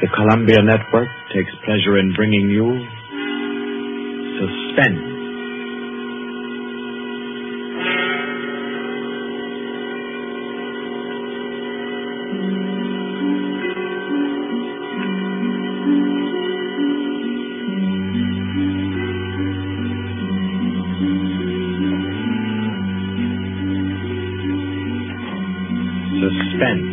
The Columbia Network takes pleasure in bringing you Suspense. Suspense.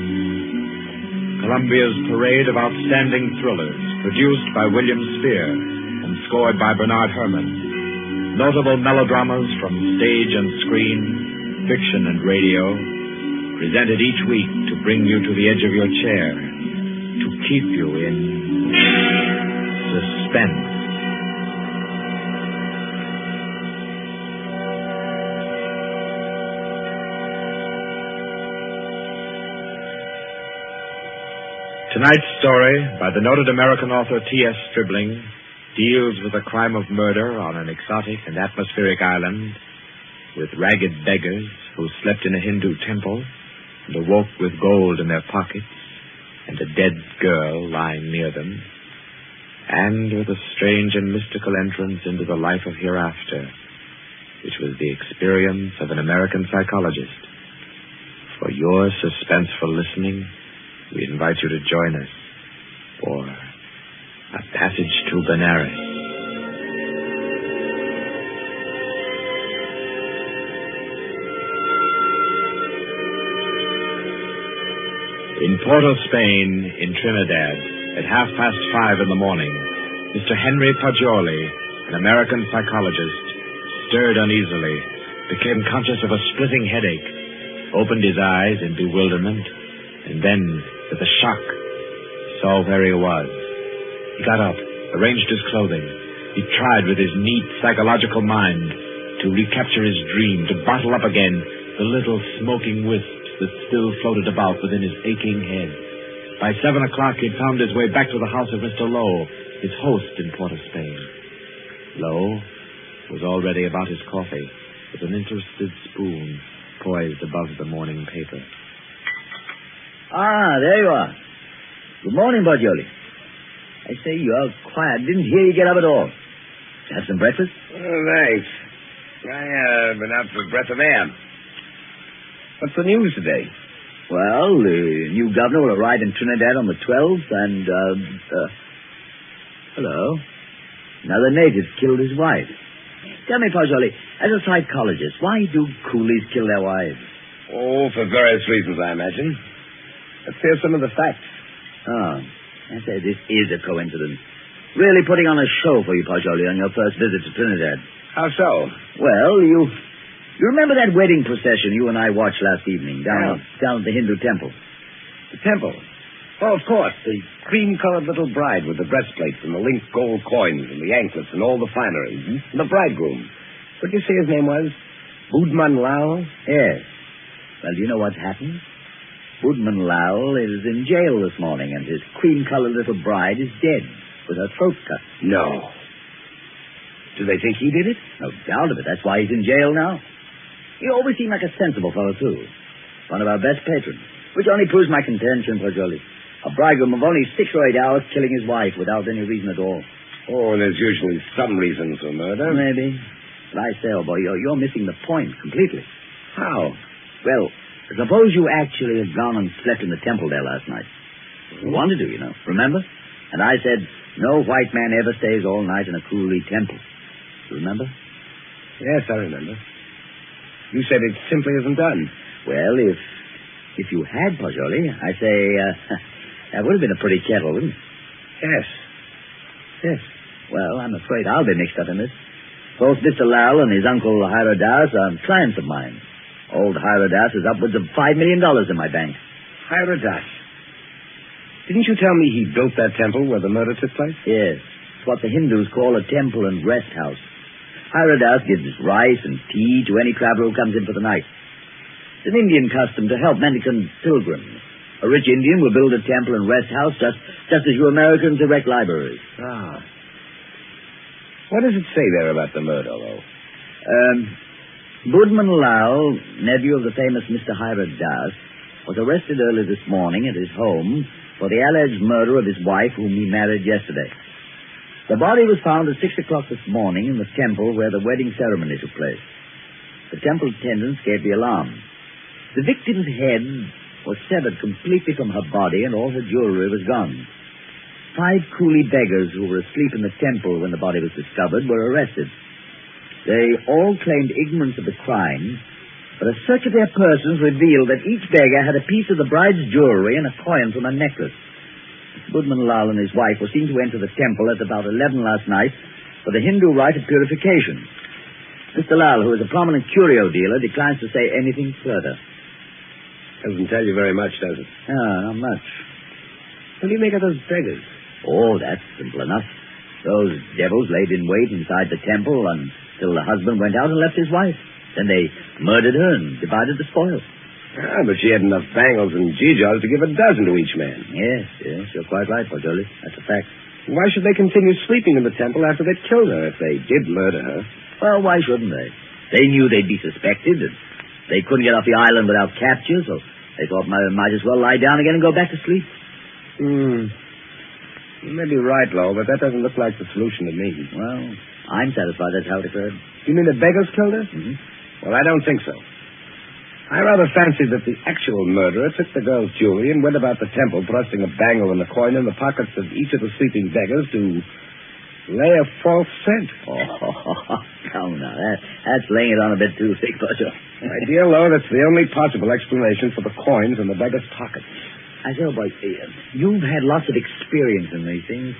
Columbia's parade of outstanding thrillers, produced by William Spear and scored by Bernard Herrmann. Notable melodramas from stage and screen, fiction and radio, presented each week to bring you to the edge of your chair, to keep you in suspense. Tonight's story, by the noted American author T.S. Stribling, deals with the crime of murder on an exotic and atmospheric island, with ragged beggars who slept in a Hindu temple and awoke with gold in their pockets and a dead girl lying near them, and with a strange and mystical entrance into the life of hereafter, which was the experience of an American psychologist. For your suspenseful listening, we invite you to join us for A Passage to Benarie. In Port of Spain, in Trinidad, at 5:30 in the morning, Mr. Henry Poggioli, an American psychologist, stirred uneasily, became conscious of a splitting headache, opened his eyes in bewilderment, and then, with a shock, saw where he was. He got up, arranged his clothing. He tried with his neat psychological mind to recapture his dream, to bottle up again the little smoking wisps that still floated about within his aching head. By 7 o'clock, he'd found his way back to the house of Mr. Lowe, his host in Port of Spain. Lowe was already about his coffee, with an interested spoon poised above the morning paper. Ah, there you are. Good morning, Poggioli. I say, you're quiet. Didn't hear you get up at all. Have some breakfast? Oh, thanks. I've been out for a breath of air. What's the news today? Well, the new governor will arrive in Trinidad on the 12th, and, hello. Another native killed his wife. Tell me, Poggioli, as a psychologist, why do coolies kill their wives? Oh, for various reasons, I imagine. Let's hear some of the facts. Oh, I say, this is a coincidence. Really putting on a show for you, Poggioli, on your first visit to Trinidad. How so? Well, you remember that wedding procession you and I watched last evening down at the Hindu temple? The temple? Oh, of course. The cream-colored little bride with the breastplates and the linked gold coins and the anklets and all the finery. Mm-hmm. And the bridegroom. What did you say his name was? Budman Lal? Yes. Well, do you know what's happened? Budman Lal is in jail this morning, and his cream-colored little bride is dead, with her throat cut. No. Do they think he did it? No doubt of it. That's why he's in jail now. He always seemed like a sensible fellow, too. One of our best patrons. Which only proves my contention, Poggioli. A bridegroom of only 6 or 8 hours killing his wife without any reason at all. Oh, there's usually some reason for murder. Maybe. But I say, old boy, you're missing the point completely. How? Well, suppose you actually had gone and slept in the temple there last night. You wanted to, you know. Remember? And I said, no white man ever stays all night in a coolie temple. You remember? Yes, I remember. You said it simply isn't done. Well, if you had, Poggioli, I say, that would have been a pretty kettle, wouldn't it? Yes. Yes. Well, I'm afraid I'll be mixed up in this. Both Mr. Lal and his uncle Hiradas are clients of mine. Old Hiradas has upwards of $5 million in my bank. Hiradas? Didn't you tell me he built that temple where the murder took place? Yes. It's what the Hindus call a temple and rest house. Hiradas gives rice and tea to any traveler who comes in for the night. It's an Indian custom to help mendicant pilgrims. A rich Indian will build a temple and rest house just as you Americans erect libraries. Ah. What does it say there about the murder, though? Budman Lal, nephew of the famous Mr. Hiradas, was arrested early this morning at his home for the alleged murder of his wife, whom he married yesterday. The body was found at 6 o'clock this morning in the temple where the wedding ceremony took place. The temple attendants gave the alarm. The victim's head was severed completely from her body and all her jewelry was gone. 5 coolie beggars who were asleep in the temple when the body was discovered were arrested. They all claimed ignorance of the crime, but a search of their persons revealed that each beggar had a piece of the bride's jewelry and a coin from a necklace. Budman Lal and his wife were seen to enter the temple at about 11 last night for the Hindu rite of purification. Mr. Lal, who is a prominent curio dealer, declines to say anything further. Doesn't tell you very much, does it? Not much. What do you make of those beggars? Oh, that's simple enough. Those devils laid in wait inside the temple until the husband went out and left his wife. Then they murdered her and divided the spoil. But she had enough bangles and geejaws to give a dozen to each man. Yes, you're quite right, Pajoli. That's a fact. Why should they continue sleeping in the temple after they'd killed her, if they did murder her? Well, why shouldn't they? They knew they'd be suspected, and they couldn't get off the island without capture, so they thought might as well lie down again and go back to sleep. You may be right, Lo, but that doesn't look like the solution to me. Well, I'm satisfied that's how it occurred. You mean the beggars killed her? Mm-hmm. Well, I don't think so. I rather fancy that the actual murderer took the girl's jewelry and went about the temple thrusting a bangle and a coin in the pockets of each of the sleeping beggars to lay a false scent. Come now, that's laying it on a bit too thick, Butcher. My dear Lo, that's the only possible explanation for the coins in the beggars' pockets. I say, boy, you've had lots of experience in these things.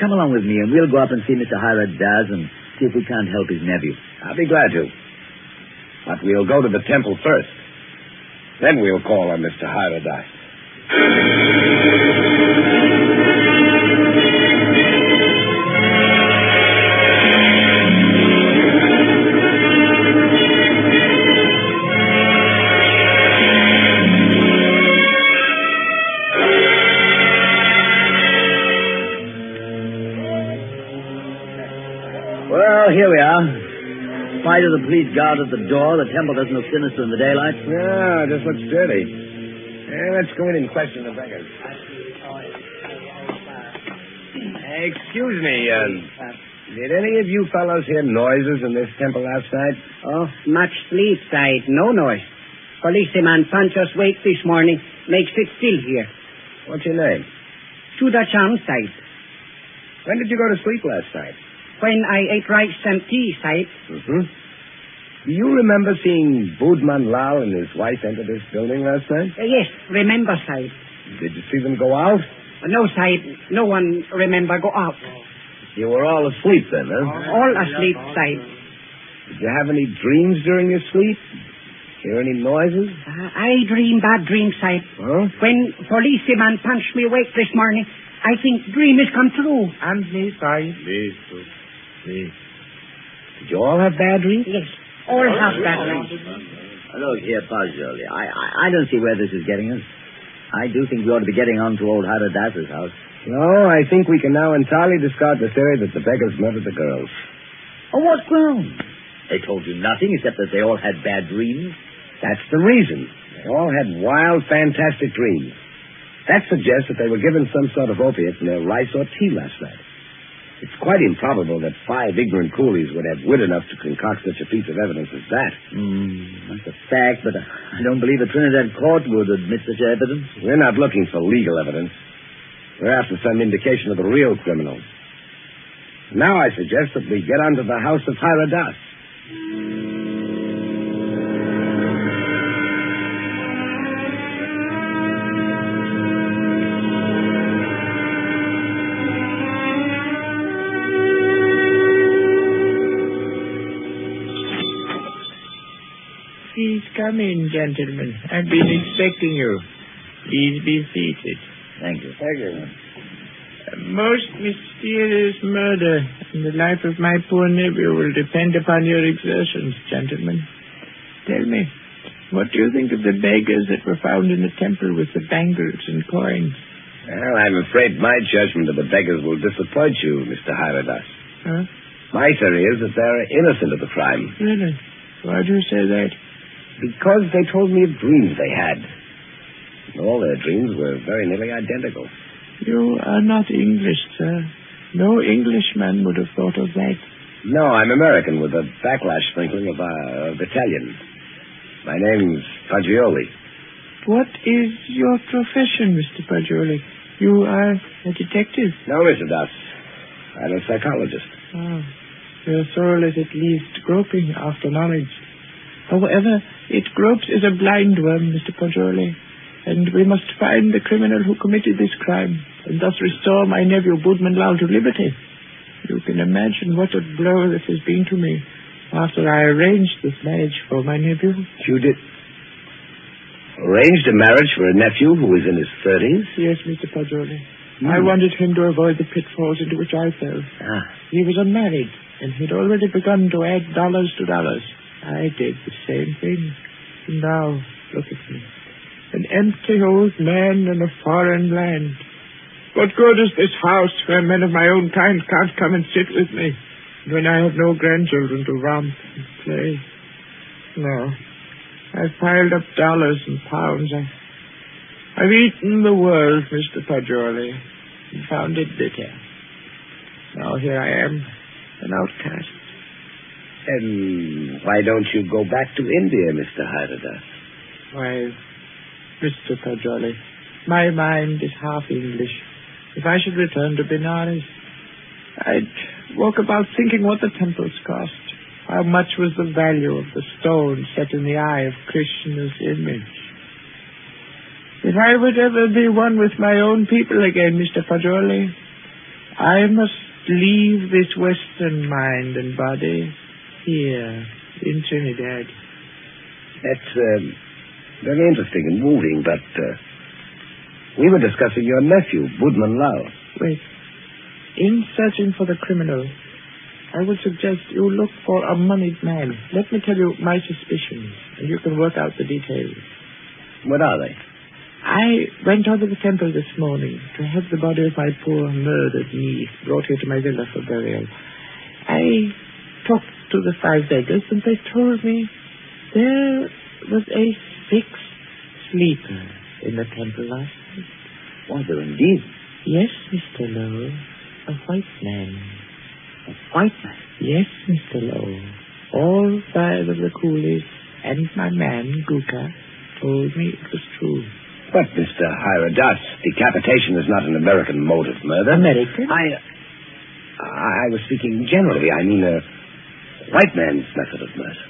Come along with me, and we'll go up and see Mr. Hiram Daz and see if we can't help his nephew. I'll be glad to. But we'll go to the temple first. Then we'll call on Mr. Hiram Daz. Well, here we are. In spite of the police guard at the door, the temple doesn't look sinister in the daylight. No, it just looks dirty. Let's go in and question the beggars. Excuse me, did any of you fellows hear noises in this temple last night? Oh, much sleep side, no noise. Policeman punch us wake this morning, makes it still here. What's your name? To the charm side. When did you go to sleep last night? When I ate rice and tea side. Mm-hmm. Do you remember seeing Budman Lal and his wife enter this building last night? Yes, remember side. Did you see them go out? No side, no one remember go out. You were all asleep then, huh? All asleep side. Did you have any dreams during your sleep? Hear any noises? I dream bad dream side. Huh? When policeman punched me awake this morning, I think dream is come true. And me side. Please. Did you all have bad dreams? Yes, all have bad dreams. Look here, Pajoli. I don't see where this is getting us. I do think we ought to be getting on to old Haradas's house. No, I think we can now entirely discard the theory that the beggars murdered the girls. On what grounds? They told you nothing except that they all had bad dreams. That's the reason. They all had wild, fantastic dreams. That suggests that they were given some sort of opiate in their rice or tea last night. It's quite improbable that 5 ignorant coolies would have wit enough to concoct such a piece of evidence as that. That's a fact, but I don't believe a Trinidad court would admit such evidence. We're not looking for legal evidence. We're after some indication of the real criminal. Now I suggest that we get onto the house of Hiradas. Please come in, gentlemen. I've been expecting you. Please be seated. Thank you. Thank you. A most mysterious murder, and the life of my poor nephew will depend upon your exertions, gentlemen. Tell me, what do you think of the beggars that were found in the temple with the bangles and coins? Well, I'm afraid my judgment of the beggars will disappoint you, Mr. Hiradas. Huh? My theory is that they're innocent of the crime. Really? Why do you say that? Because they told me of dreams they had. All their dreams were very nearly identical. You are not English, sir. No Englishman would have thought of that. No, I'm American with a backlash sprinkling of Italian. My name's Fagioli. What is your profession, Mr. Fagioli? You are a detective? No, Mr. Duss. I'm a psychologist. Oh, your soul is at least groping after knowledge. However, it gropes as a blind worm, Mr. Fagioli, and we must find the criminal who committed this crime and thus restore my nephew Boodman Lau to liberty. You can imagine what a blow this has been to me after I arranged this marriage for my nephew. You did? Arranged a marriage for a nephew who was in his 30s? Yes, Mr. Fagioli. I wanted him to avoid the pitfalls into which I fell. He was unmarried, and he'd already begun to add dollars to dollars. I did the same thing. And now, look at me. An empty old man in a foreign land. What good is this house where men of my own kind can't come and sit with me, when I have no grandchildren to romp and play? No. I've piled up dollars and pounds. I've eaten the world, Mr. Fagioli, and found it bitter. Now here I am, an outcast. And why don't you go back to India, Mr. Hyradas? Why, Mr. Fagioli, my mind is half English. If I should return to Benarie, I'd walk about thinking what the temples cost. How much was the value of the stone set in the eye of Krishna's image? If I would ever be one with my own people again, Mr. Fagioli, I must leave this Western mind and body here in Trinidad. That's very interesting and moving, but we were discussing your nephew, Boodman Lau. Wait. In searching for the criminal, I would suggest you look for a moneyed man. Let me tell you my suspicions, and you can work out the details. What are they? I went out to the temple this morning to have the body of my poor murdered niece brought here to my villa for burial. I talked to the 5 beggars, and they told me there was a 6th sleeper in the temple last night. Was there indeed? Yes, Mr. Lowe. A white man. A white man? Yes, Mr. Lowe. All 5 of the coolies and my man, Guka, told me it was true. But, Mr. Hyradas, decapitation is not an American mode of murder. American? I was speaking generally. I mean, a white man's method of murder.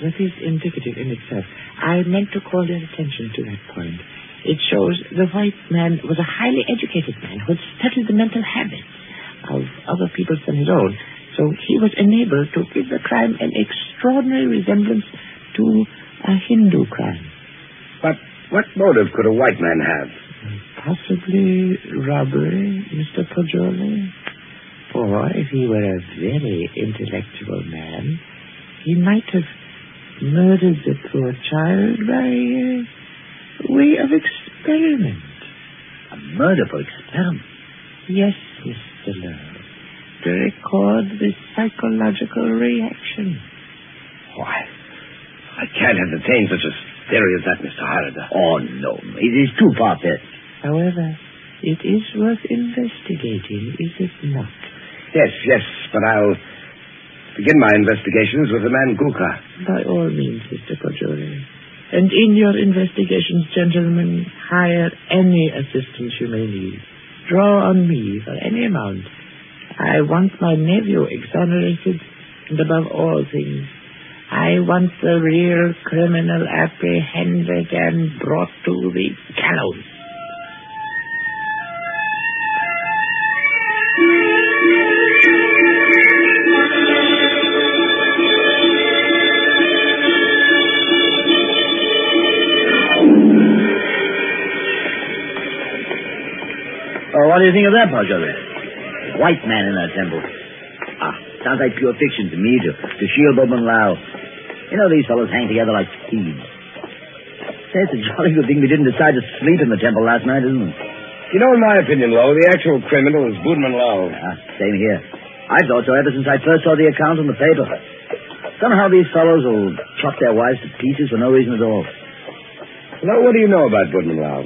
That is indicative in itself. I meant to call your attention to that point. It shows the white man was a highly educated man who had studied the mental habits of other people than his own. So he was enabled to give the crime an extraordinary resemblance to a Hindu crime. But what motive could a white man have? Possibly robbery, Mr. Fagioli. Or if he were a very intellectual man, he might have murdered the poor child by way of experiment. A murder for experiment? Yes, Mr. Lowe. To record the psychological reaction. Why, I can't entertain such a theory as that, Mr. Hyradas. Oh, no. It is too far-fetched. However, it is worth investigating, is it not? Yes, but I'll begin my investigations with the man Guka. By all means, Mr. Fagioli. And in your investigations, gentlemen, hire any assistance you may need. Draw on me for any amount. I want my nephew exonerated, and above all things, I want the real criminal apprehended and brought to the gallows. What do you think of that, Fagioli? White man in that temple. Sounds like pure fiction to me, to shield Boodman Lau. You know, these fellows hang together like thieves. Say, it's a jolly good thing we didn't decide to sleep in the temple last night, isn't it? You know, in my opinion, Lowe, the actual criminal is Boodman Lau. Same here. I thought so ever since I first saw the account in the paper. Somehow these fellows will chop their wives to pieces for no reason at all. Now, what do you know about Woodman Lau?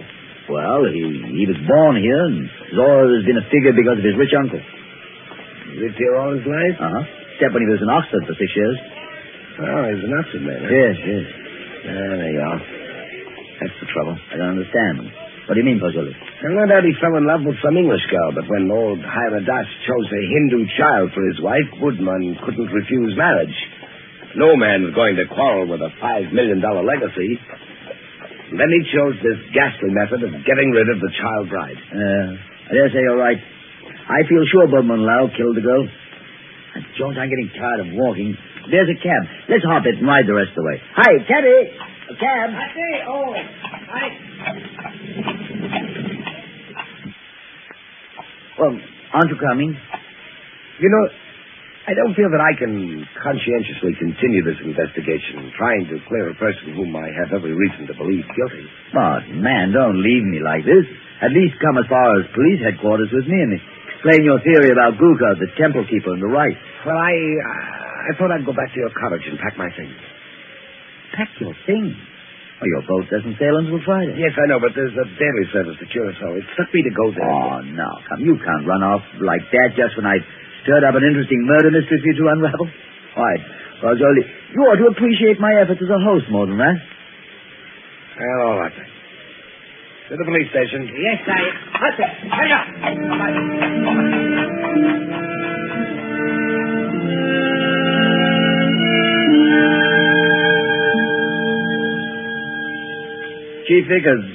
Well, he was born here and has always been a figure because of his rich uncle. Lived here all his life? Uh-huh. Except when he was in Oxford for 6 years. Oh, he's an Oxford man, huh? Yes. There you are. That's the trouble. I don't understand. What do you mean, Pajoli? Well, no doubt he fell in love with some English girl, but when old Hiradas chose a Hindu child for his wife, Woodman couldn't refuse marriage. No man was going to quarrel with a $5 million legacy. And then he chose this ghastly method of getting rid of the child bride. I dare say you're right. I feel sure Woodman Lau killed the girl. And Jones, I'm getting tired of walking. There's a cab. Let's hop it and ride the rest of the way. Hi, cabby. A cab. I say, Well, aren't you coming? You know, I don't feel that I can conscientiously continue this investigation, trying to clear a person whom I have every reason to believe guilty. But, man, don't leave me like this. At least come as far as police headquarters with me and explain your theory about Guka, the temple keeper, and the right. Well, I thought I'd go back to your cottage and pack my things. Pack your things? Oh, your boat doesn't sail until Friday. Yes, I know, but there's a daily service to Curacao. It struck me to go there. Oh, no. Come, you can't run off like that just when I've stirred up an interesting murder mystery for you to unravel. Why, Pajoli, you ought to appreciate my efforts as a host more than that. Well, all right, then. To the police station. Yes, hurry up. Chief Vickers,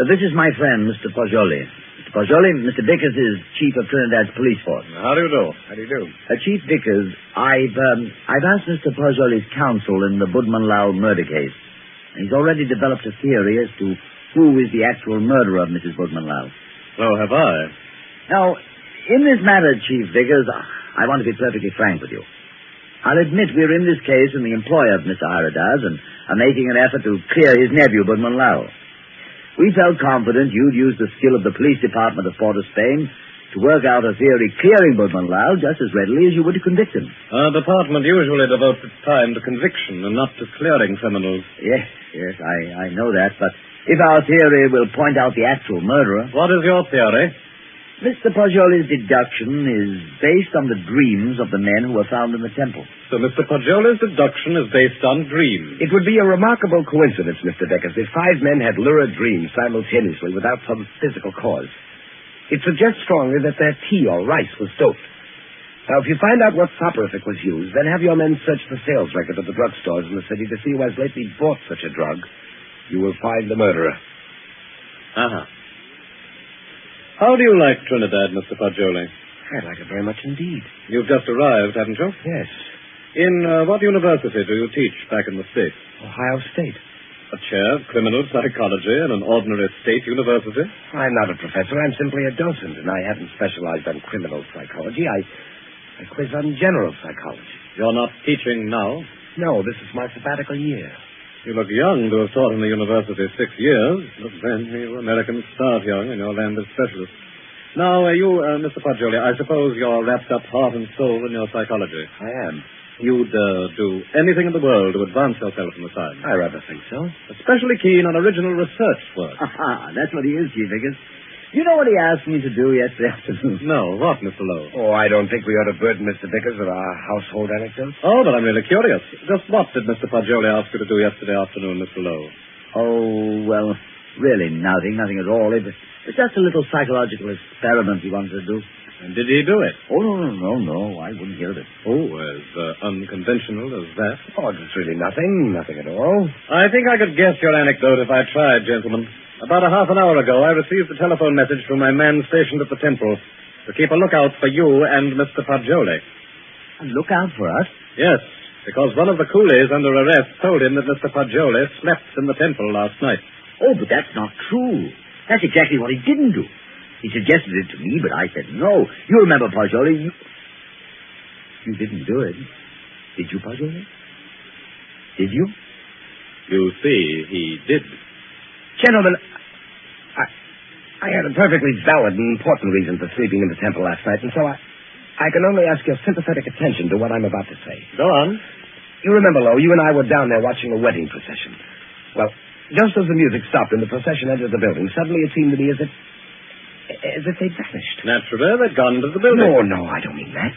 this is my friend, Mr. Pajoli. Mr. Pajoli, Mr. Vickers is chief of Trinidad's police force. How do you do? How do you do? Chief Vickers, I've asked Mr. Pajoli's counsel in the Woodman Lau murder case. He's already developed a theory as to who is the actual murderer of Mrs. Woodman Lau. So have I. Now, in this matter, Chief Vickers, I want to be perfectly frank with you. I'll admit we're in this case in the employ of Mr. Hiradas and are making an effort to clear his nephew, Woodman Lau. We felt confident you'd use the skill of the police department of Port of Spain to work out a theory clearing Woodman Lau just as readily as you would to convict him. Our department usually devotes its time to conviction and not to clearing criminals. Yes, I know that, but if our theory will point out the actual murderer... What is your theory? Mr. Pajoli's deduction is based on the dreams of the men who were found in the temple. So Mr. Pajoli's deduction is based on dreams. It would be a remarkable coincidence, Mr. Deckers, if 5 men had lurid dreams simultaneously without some physical cause. It suggests strongly that their tea or rice was doped. Now, if you find out what soporific was used, then have your men search the sales record of the drugstores in the city to see who has lately bought such a drug. You will find the murderer. Uh-huh. How do you like Trinidad, Mr. Pajoli? I like it very much indeed. You've just arrived, haven't you? Yes. In what university do you teach back in the States? Ohio State. A chair of criminal psychology in an ordinary state university? I'm not a professor. I'm simply a docent, and I haven't specialized on criminal psychology. I quiz on general psychology. You're not teaching now? No, this is my sabbatical year. You look young to have taught in the university 6 years, but then you Americans start young and your land is specialist. Now, Mr. Pajoli, I suppose you're wrapped up heart and soul in your psychology. I am. You'd do anything in the world to advance yourself in the science. I rather think so. Especially keen on original research work. That's what he is, Chief Vickers. You know what he asked me to do yesterday afternoon? No, what, Mr. Lowe? Oh, I don't think we ought to burden Mr. Vickers with our household anecdotes. Oh, but I'm really curious. Just what did Mr. Pajoli ask you to do yesterday afternoon, Mr. Lowe? Oh, well, really nothing at all. It was just a little psychological experiment he wanted to do. And did he do it? Oh, no, I wouldn't hear of it. Oh, as unconventional as that? Oh, it's really nothing at all. I think I could guess your anecdote if I tried, gentlemen. About a half an hour ago, I received a telephone message from my man stationed at the temple to keep a lookout for you and Mr. Pajoli. A lookout for us? Yes, because one of the coolies under arrest told him that Mr. Pajoli slept in the temple last night. Oh, but that's not true. That's exactly what he didn't do. He suggested it to me, but I said no. You remember, Pajoli, you didn't do it. Did you, Pajoli? Did you? You see, he did. Gentlemen, I had a perfectly valid and important reason for sleeping in the temple last night, and so I can only ask your sympathetic attention to what I'm about to say. Go on. You remember, Lowe, you and I were down there watching a wedding procession. Well, just as the music stopped and the procession entered the building, suddenly it seemed to me as if they'd vanished. Naturally, they'd gone into the building. No, I don't mean that.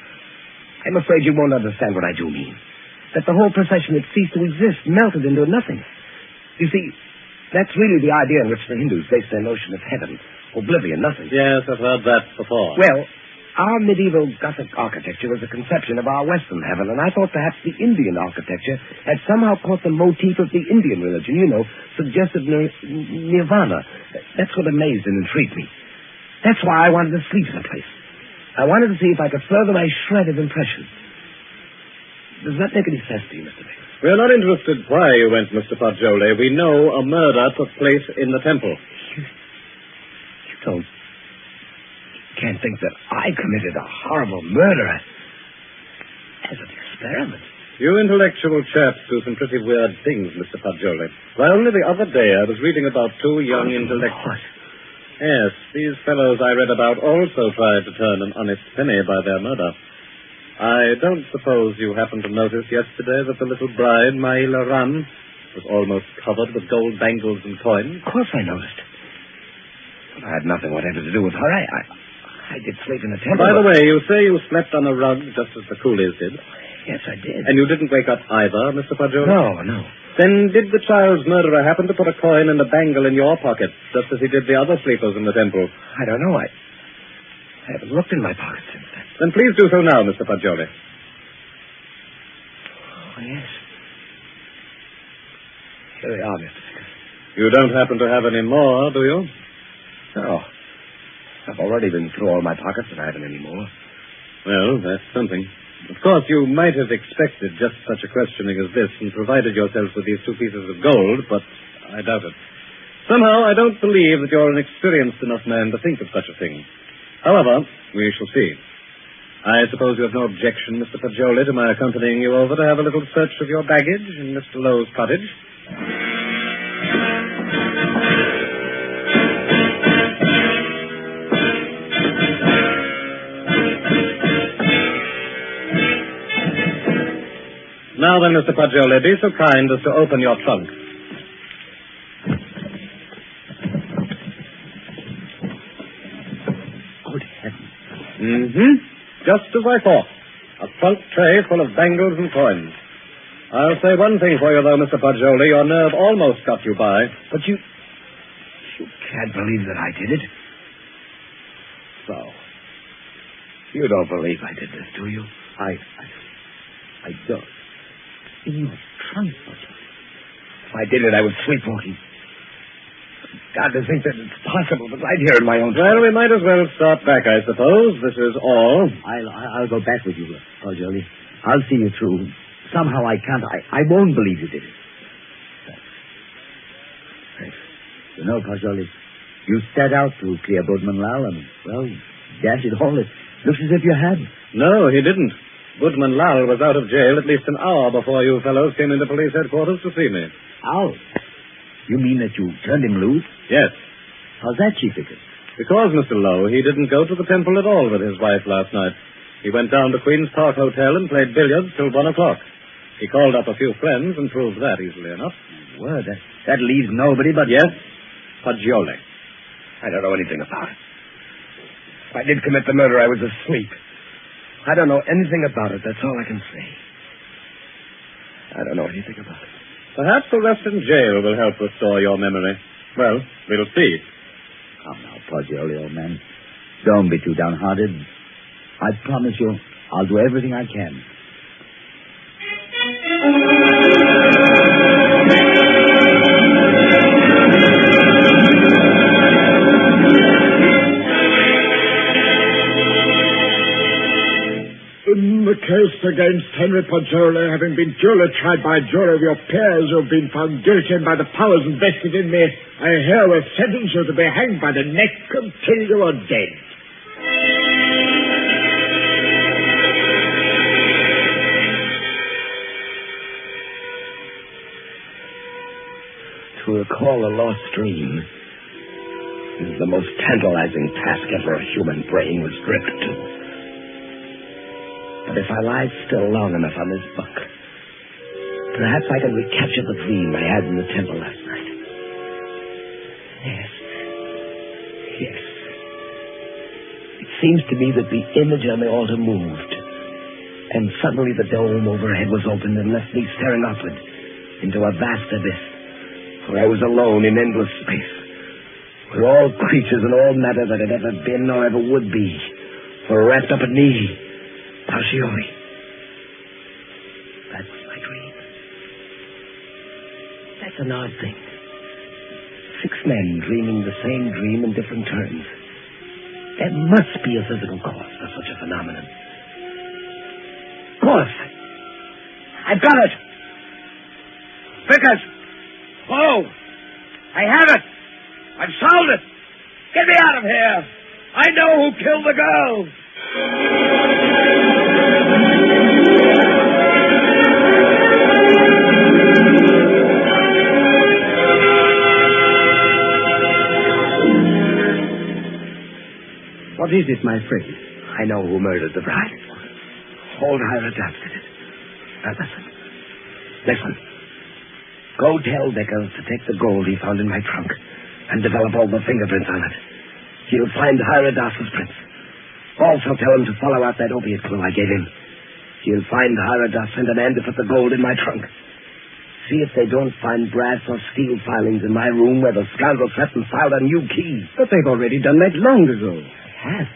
I'm afraid you won't understand what I do mean. That the whole procession had ceased to exist, melted into nothing. You see, that's really the idea on which the Hindus base their notion of heaven. Oblivion, nothing. Yes, I've heard that before. Well, our medieval Gothic architecture was a conception of our Western heaven, and I thought perhaps the Indian architecture had somehow caught the motif of the Indian religion, suggested nirvana. That's what amazed and intrigued me. That's why I wanted to sleep someplace. I wanted to see if I could further my shred of impression. Does that make any sense to you, Mr. Dickson? We're not interested why you went, Mr. Poggioli. We know a murder took place in the temple. You can't think that I committed a horrible murder as an experiment. You intellectual chaps do some pretty weird things, Mr. Poggioli. Why, only the other day I was reading about two young intellectuals. Yes, these fellows I read about also tried to turn an honest penny by their murder. I don't suppose you happened to notice yesterday that the little bride, Maila Ram, was almost covered with gold bangles and coins? Of course I noticed. But I had nothing whatever to do with her. I did sleep in the temple. By the way, you say you slept on a rug just as the coolies did. Yes, I did. And you didn't wake up either, Mr. Poggioli? No. Then did the child's murderer happen to put a coin and a bangle in your pocket, just as he did the other sleepers in the temple? I don't know. I haven't looked in my pocket since then. Then please do so now, Mr. Poggioli. Oh, yes. Here they are, Mr. Dickson. You don't happen to have any more, do you? No. I've already been through all my pockets and I haven't any more. Well, that's something. Of course, you might have expected just such a questioning as this and provided yourself with these two pieces of gold, but I doubt it. Somehow, I don't believe that you're an experienced enough man to think of such a thing. However, we shall see. I suppose you have no objection, Mr. Poggioli, to my accompanying you over to have a little search of your baggage in Mr. Lowe's cottage? Now then, Mr. Poggioli, be so kind as to open your trunk. Good heavens. Mm-hmm. Just as I thought. A trunk tray full of bangles and coins. I'll say one thing for you, though, Mr. Poggioli. Your nerve almost got you by. But you can't believe that I did it. So, you don't believe I did this, do you? I don't. In your trunk, If I did it, I was sleepwalking. God, to think that it's possible, but right here in my own... Well, we might as well start back, I suppose. This is all. I'll go back with you, Poggioli. I'll see you through. Somehow I can't. I won't believe you did it. You know, Poggioli, you set out to clear Budman Lal, and, well, dash it all, it looks as if you had. No, he didn't. Budman Lal was out of jail at least an hour before you fellows came into police headquarters to see me. How? You mean that you turned him loose? Yes. How's that, Chief Vickers? Because, Mr. Lowe, he didn't go to the temple at all with his wife last night. He went down to Queen's Park Hotel and played billiards till 1 o'clock. He called up a few friends and proved that easily enough. Well, that leaves nobody but... Yes, Poggioli. I don't know anything about it. If I did commit the murder, I was asleep. I don't know anything about it. That's all I can say. I don't know anything about it. Perhaps arrest in jail will help restore your memory. Well, we'll see. Come now, Poggioli, old man. Don't be too downhearted. I promise you, I'll do everything I can. In the case against Henry Poggioli, having been duly tried by a jury of your peers who have been found guilty and by the powers invested in me, I herewith sentence you to be hanged by the neck until you are dead. To recall a lost dream is the most tantalizing task ever a human brain was driven to. But if I lie still long enough on this bunk, perhaps I can recapture the dream I had in the temple last night. seems to me that the image on the altar moved. And suddenly the dome overhead was opened and left me staring upward into a vast abyss. For I was alone in endless space, where all creatures and all matter that had ever been or ever would be were wrapped up in me, Pacioli. That was my dream. That's an odd thing. 6 men dreaming the same dream in different terms. There must be a physical cause for such a phenomenon. Of course. I've got it. Vickers! Oh! I have it! I've solved it! Get me out of here! I know who killed the girl! What is it, my friend? I know who murdered the bride. Old Hierodat did it. Now listen. Go tell Vickers to take the gold he found in my trunk and develop all the fingerprints on it. He'll find Hierodas's prints. Also tell him to follow out that opiate clue I gave him. He'll find Hierodas and a man to put the gold in my trunk. See if they don't find brass or steel filings in my room where the scoundrel sat and filed a new key. But they've already done that long ago. Have?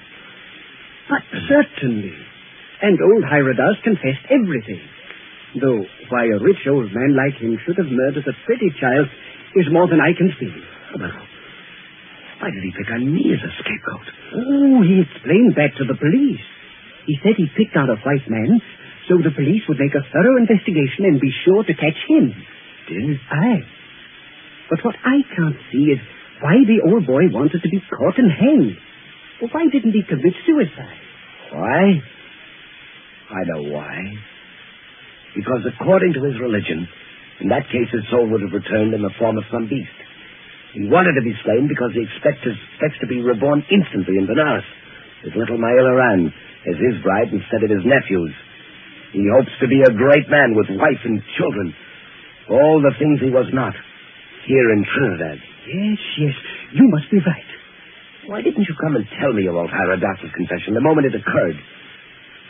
But certainly. And old Hierodas confessed everything. Though why a rich old man like him should have murdered a pretty child is more than I can see. Well, why did he pick on me as a scapegoat? Oh, he explained that to the police. He said he picked out a white man so the police would make a thorough investigation and be sure to catch him. Did? Aye. But what I can't see is why the old boy wanted to be caught and hanged. Well, why didn't he commit suicide? Why? I know why. Because according to his religion, in that case his soul would have returned in the form of some beast. He wanted to be slain because he expects to be reborn instantly in Benares, with little Maila Ran as his bride instead of his nephew's. He hopes to be a great man with wife and children. All the things he was not, here in Trinidad. Yes, you must be right. Why didn't you come and tell me about Hierodas's confession the moment it occurred?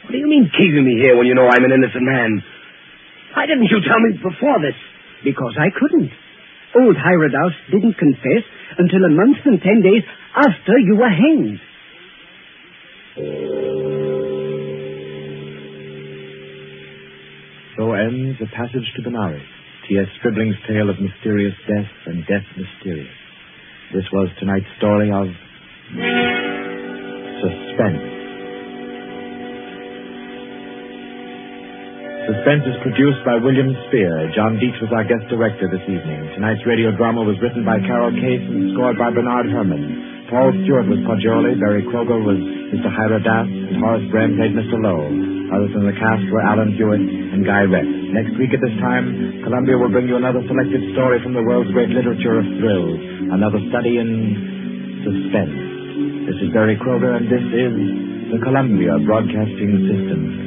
What do you mean keeping me here when you know I'm an innocent man? Why didn't you tell me before this? Because I couldn't. Old Hierodas didn't confess until a month and 10 days after you were hanged. So ends A Passage to Benarie, T.S. Scribling's tale of mysterious death and death mysterious. This was tonight's story of Suspense. Suspense is produced by William Spear. John Dietz was our guest director this evening. Tonight's radio drama was written by Carol Case and scored by Bernard Herrmann. Paul Stewart was Poggioli, Barry Kroger was Mr. Hierodas, and Horace Brem played Mr. Lowe. Others in the cast were Alan Hewitt and Guy Rex. Next week at this time, Columbia will bring you another selected story from the world's great literature of thrills, another study in suspense. This is Barry Kroger, and this is the Columbia Broadcasting System.